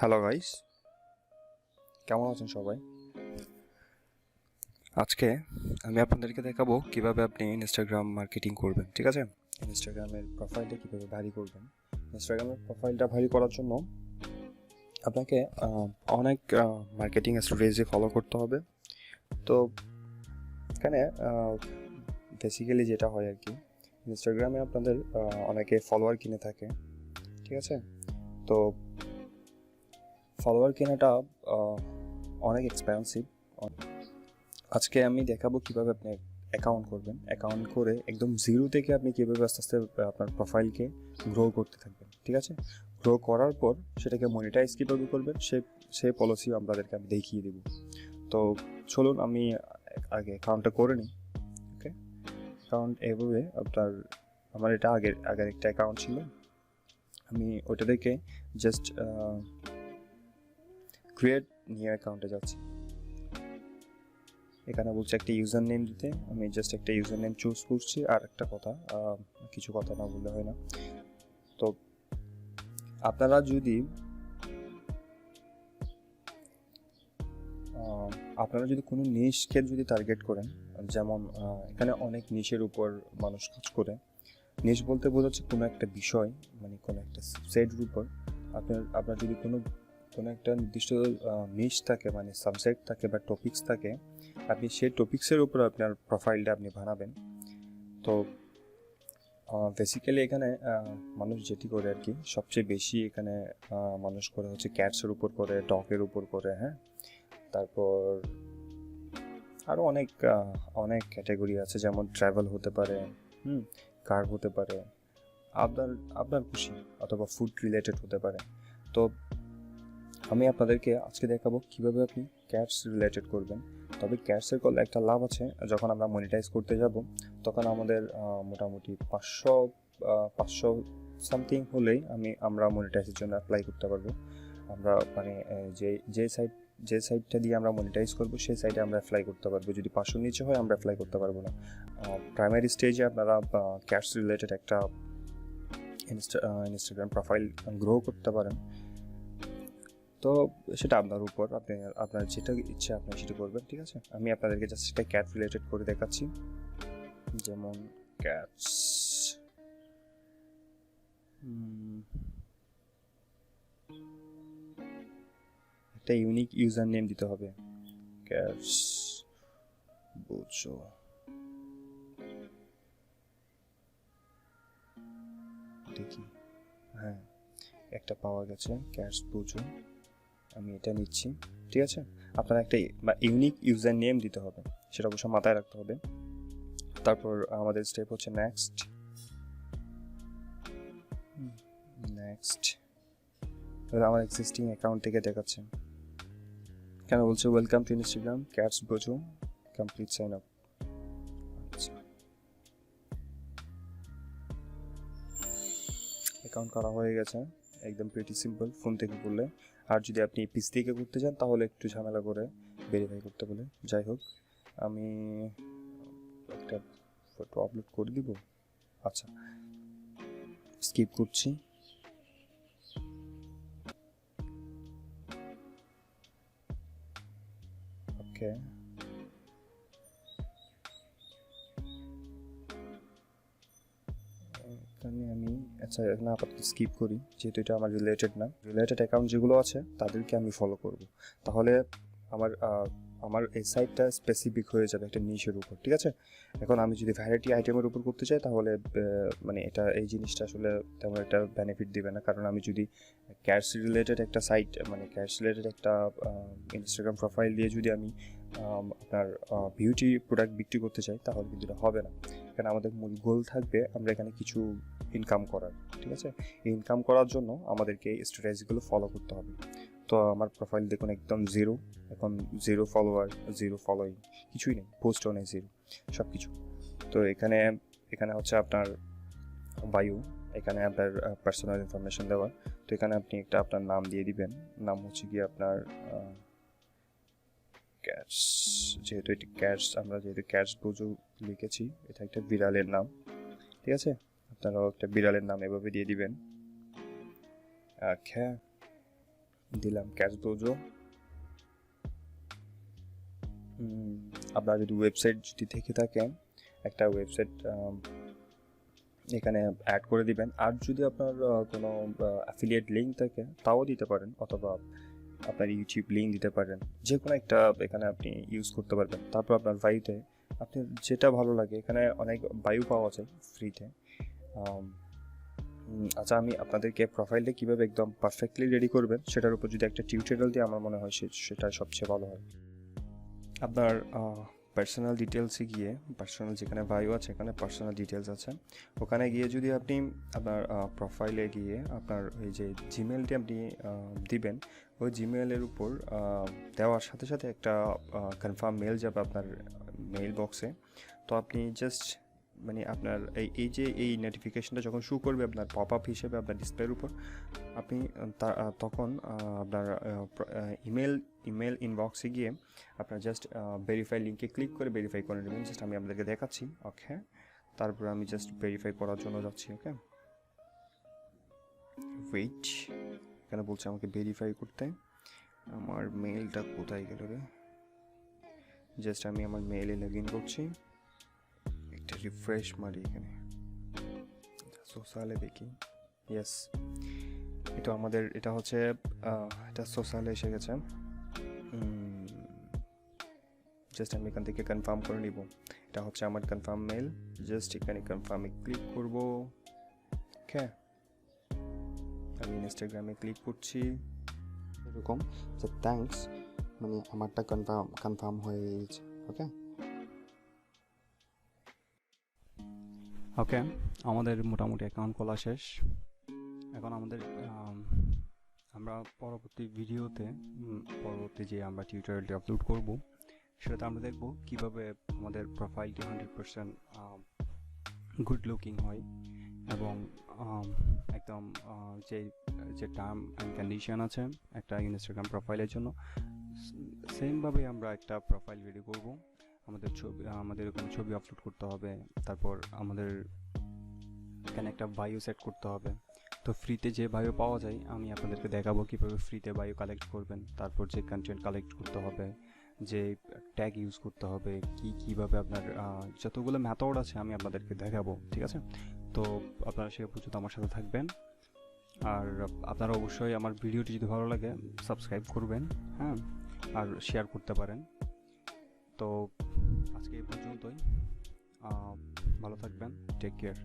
Hello guys, কেমন আছেন সবাই? আজকে আমি আপনাদেরকে দেখাবো কিভাবে আপনি ইনস্টাগ্রাম মার্কেটিং করবেন। ঠিক আছে, ইনস্টাগ্রামের প্রোফাইলটা কিভাবে ভারী করবেন। ইনস্টাগ্রামের প্রোফাইলটা ভারী করার জন্য আপনাকে অনেক মার্কেটিং স্ট্র্যাটেজি ফলো করতে হবে। তো এখানে বেসিক্যালি যেটা হয় আর কি, ইনস্টাগ্রামে আপনাদের অনেকে ফলোয়ার কিনে থাকে। ঠিক আছে, তো ফলোয়ার কেনাটা অনেক এক্সপেন্সিভ। আজকে আমি দেখাবো কিভাবে আপনি অ্যাকাউন্ট করবেন। অ্যাকাউন্ট করে একদম জিরো থেকে আপনি কীভাবে আস্তে আস্তে আপনার প্রোফাইলকে গ্রো করতে থাকবেন। ঠিক আছে, গ্রো করার পর সেটাকে মনিটাইজ কীভাবে করবেন সেই পলিসিও আপনাদেরকে আমি দেখিয়ে দেব। তো চলুন আমি আগে অ্যাকাউন্টটা করে নিই। ওকে, অ্যাকাউন্ট এভাবে আমার এটা আগের একটা অ্যাকাউন্ট ছিল, আমি ওটা থেকে জাস্ট ক্রিয়েট নিউ অ্যাকাউন্টে যাচ্ছি। এখানে বলছে একটা ইউজার নেম দিতে, আমি জাস্ট একটা ইউজার নেম চুজ করছি। আর একটা কথা, কিছু কথা না বললে হয় না। তো আপনারা যদি কোনো নিশকে যদি টার্গেট করেন, যেমন এখানে অনেক নিশের উপর মানুষ কাজ করে। নিশ বলতে বোঝাচ্ছে কোনো একটা বিষয়, মানে কোনো একটা সাবজেক্টের উপর আপনার যদি কোনো একটা নির্দিষ্ট নিশ থাকে, মানে সাবজেক্ট থাকে বা টপিকস থাকে, আপনি সেই টপিক্সের উপর আপনার প্রোফাইলটা আপনি বানাবেন। তো বেসিক্যালি এখানে মানুষ যেটি করে আর কি, সবচেয়ে বেশি এখানে মানুষ করে হচ্ছে ক্যাটসের উপর করে, ডগের উপর করে। হ্যাঁ, তারপর আরও অনেক ক্যাটাগরি আছে, যেমন ট্রাভেল হতে পারে, কার হতে পারে, আপনার খুশি, অথবা ফুড রিলেটেড হতে পারে। তো আমি আপনাদেরকে আজকে দেখাবো কিভাবে আপনি ক্যাটস রিলেটেড করবেন। তবে ক্যাটসের করলে একটা লাভ আছে, যখন আমরা মনিটাইজ করতে যাব তখন আমাদের মোটামুটি 500 সামথিং হলেই আমরা মনিটাইজের জন্য অ্যাপ্লাই করতে পারবো। আমরা মানে যে সাইটটা দিয়ে আমরা মনিটাইজ করবো সেই সাইটে আমরা অ্যাপ্লাই করতে পারবো। যদি 500 নিচে হয় আমরা অ্যাপ্লাই করতে পারবো না। প্রাইমারি স্টেজে আপনারা ক্যাটস রিলেটেড একটা ইনস্টাগ্রাম প্রোফাইল গ্রো করতে পারেন। তো সেটা আপনার উপর, আপনার যেটা ইচ্ছে আপনি সেটা করবেন। ঠিক আছে, আমি আপনাদেরকে জাস্ট একটা ক্যাট রিলেটেড করে দেখাচ্ছি। যেমন ক্যাটস, একটা ইউনিক ইউজার নেম দিতে হবে। ক্যাটস বুঝো, দেখি, হ্যাঁ একটা পাওয়া গেছে, ক্যাটস বুঝো। আমি এটা নিচ্ছি। ঠিক আছে, আপনার একটা ইউনিক ইউজার নেম দিতে হবে, সেটা অবশ্য মাথায় রাখতে হবে। তারপর আমাদের স্টেপ হচ্ছে নেক্সট। আমার এক্সিস্টিং অ্যাকাউন্ট থেকে দেখাচ্ছে, কেন বলছে ওয়েলকাম টু ইনস্টাগ্রাম ক্যাটস বোঝো, কমপ্লিট সাইন আপ। অ্যাকাউন্ট করা হয়ে গেছে, একদম প্রিটি সিম্পল, ফোন থেকে করলে। আর যদি আপনি পিসি থেকে করতে চান তাহলে একটু ঝামেলা করে ভেরিফাই করতে বলে। যাই হোক, আমি একটা ফটো আপলোড করে দিব। আচ্ছা, স্কিপ করছি। ওকে, এখানে আমি আচ্ছা না আপাতত স্কিপ করি, যেহেতু এটা আমার রিলেটেড না। রিলেটেড অ্যাকাউন্ট যেগুলো আছে তাদেরকে আমি ফলো করব, তাহলে আমার এই সাইটটা স্পেসিফিক হয়ে যাবে একটা নিশের উপর। ঠিক আছে, এখন আমি যদি ভ্যারাইটি আইটেমের উপর করতে চাই তাহলে মানে এই জিনিসটা আসলে তেমন একটা বেনিফিট দিবে না। কারণ আমি যদি ক্যাটস রিলেটেড একটা সাইট, মানে ক্যাটস রিলেটেড একটা ইনস্টাগ্রাম প্রোফাইল দিয়ে যদি আমি আপনার বিউটি প্রোডাক্ট বিক্রি করতে চাই তাহলে কিন্তু এটা হবে না। এখানে আমাদের মূল গোল থাকবে আমরা এখানে কিছু ইনকাম করার। ঠিক আছে, ইনকাম করার জন্য আমাদেরকে এই স্ট্র্যাটেজিগুলো ফলো করতে হবে। তো আমার প্রোফাইল দেখুন একদম জিরো, এখন জিরো ফলোয়ার, জিরো ফলোয়িং, কিছুই নেই, পোস্টও নেই, জিরো সব কিছু। তো এখানে হচ্ছে আপনার বায়ু, এখানে আপনার পার্সোনাল ইনফরমেশন দেওয়া। তো এখানে আপনি আপনার নাম দিয়ে দিবেন, নাম হচ্ছে কি আপনার ক্যাটস, যেহেতু ক্যাটস বুঝু লিখেছি, এটা একটা বিড়ালের নাম। ঠিক আছে, আপনারাও একটা বিড়ালের নাম এভাবে দিয়ে দিবেন। দিলাম ক্যাশ ডোজো। আপনারা যদি ওয়েবসাইট যদি থেকে থাকেন, একটা ওয়েবসাইট এখানে অ্যাড করে দিবেন। আর যদি আপনার কোনো অ্যাফিলিয়েট লিঙ্ক থাকে তাও দিতে পারেন, অথবা আপনার ইউটিউব লিঙ্ক দিতে পারেন, যে কোনো একটা এখানে আপনি ইউজ করতে পারবেন। তারপর আপনার বায়ুতে আপনি যেটা ভালো লাগে, এখানে অনেক বায়ু পাওয়া যায় ফ্রিতে। আচ্ছা, আমি আপনাদেরকে প্রোফাইলটা কীভাবে একদম পারফেক্টলি রেডি করবেন সেটার উপর যদি একটা টিউটোরিয়াল দিয়ে, আমার মনে হয় সেটা সবচেয়ে ভালো হয়। আপনার পার্সোনাল ডিটেলসে গিয়ে, পার্সোনাল যেখানে বায়ো আছে এখানে পার্সোনাল ডিটেলস আছে, ওখানে গিয়ে যদি আপনি আপনার প্রোফাইলে গিয়ে আপনার এই যে জিমেলটি আপনি দিবেন, ওই জিমেলের উপর দেওয়ার সাথে সাথে একটা কনফার্ম মেল যাবে আপনার মেইল বক্সে। তো আপনি জাস্ট মানে আপনার এই নোটিফিকেশনটা যখন শো করবে আপনার পপ আপ হিসেবে আপনার ডিসপ্লের উপর, আপনি তখন আপনার ইমেল ইনবক্সে গিয়ে আপনার জাস্ট ভেরিফাই লিঙ্কে ক্লিক করে ভেরিফাই করে নেবেন। জাস্ট আমি আপনাদেরকে দেখাচ্ছি। ওকে, তারপর আমি জাস্ট ভেরিফাই করার জন্য যাচ্ছি। ওকে, ওয়েট, এখানে বলছে আমাকে ভেরিফাই করতে। আমার মেইলটা কোথায় গেল রে? জাস্ট আমি আমার মেইলে লগ ইন করছি, একটা রিফ্রেশ মারি এখানে সোশ্যালে দেখি। ইয়েস, এটা হচ্ছে এটা সোশ্যালে এসে গেছে। জাস্ট আমি এখান থেকে কনফার্ম করে নিব। এটা হচ্ছে আমার কনফার্ম মেল। জাস্ট এখানে কনফার্মে ক্লিক করব। ওকে, আমি ইনস্টাগ্রামে ক্লিক করছি এরকম যে থ্যাঙ্কস, মানে আমারটা কনফার্ম হয়ে গেছে। ওকে ওকে, আমাদের মোটামুটি অ্যাকাউন্ট খোলা শেষ। এখন আমরা পরবর্তী ভিডিওতে পরবর্তী যে আমরা টিউটোরিয়ালটি আপলোড করব, সেটাতে আমরা দেখব কিভাবে আমাদের প্রোফাইলটি 100% গুড লুকিং হয়, এবং একদম যে টার্ম অ্যান্ড কন্ডিশন আছে একটা ইনস্টাগ্রাম প্রোফাইলের জন্য, সেমভাবে আমরা একটা প্রোফাইল রেডি করব। আমাদের ওখানে ছবি আপলোড করতে হবে, তারপর আমাদের এখানে একটা বায়ো সেট করতে হবে। তো ফ্রিতে যে বায়ো পাওয়া যায় আমি আপনাদেরকে দেখাবো কীভাবে ফ্রিতে বায়ো কালেক্ট করবেন, তারপর যে কন্টেন্ট কালেক্ট করতে হবে, যে ট্যাগ ইউজ করতে হবে, কীভাবে আপনার যতগুলো মেথড আছে আমি আপনাদেরকে দেখাবো। ঠিক আছে, তো আপনারা সে পর্যন্ত আমার সাথে থাকবেন। আর আপনারা অবশ্যই আমার ভিডিওটি যদি ভালো লাগে সাবস্ক্রাইব করবেন, হ্যাঁ, আর শেয়ার করতে পারেন। তো আজকে এই পর্যন্তই, ভালো থাকবেন, টেক কেয়ার।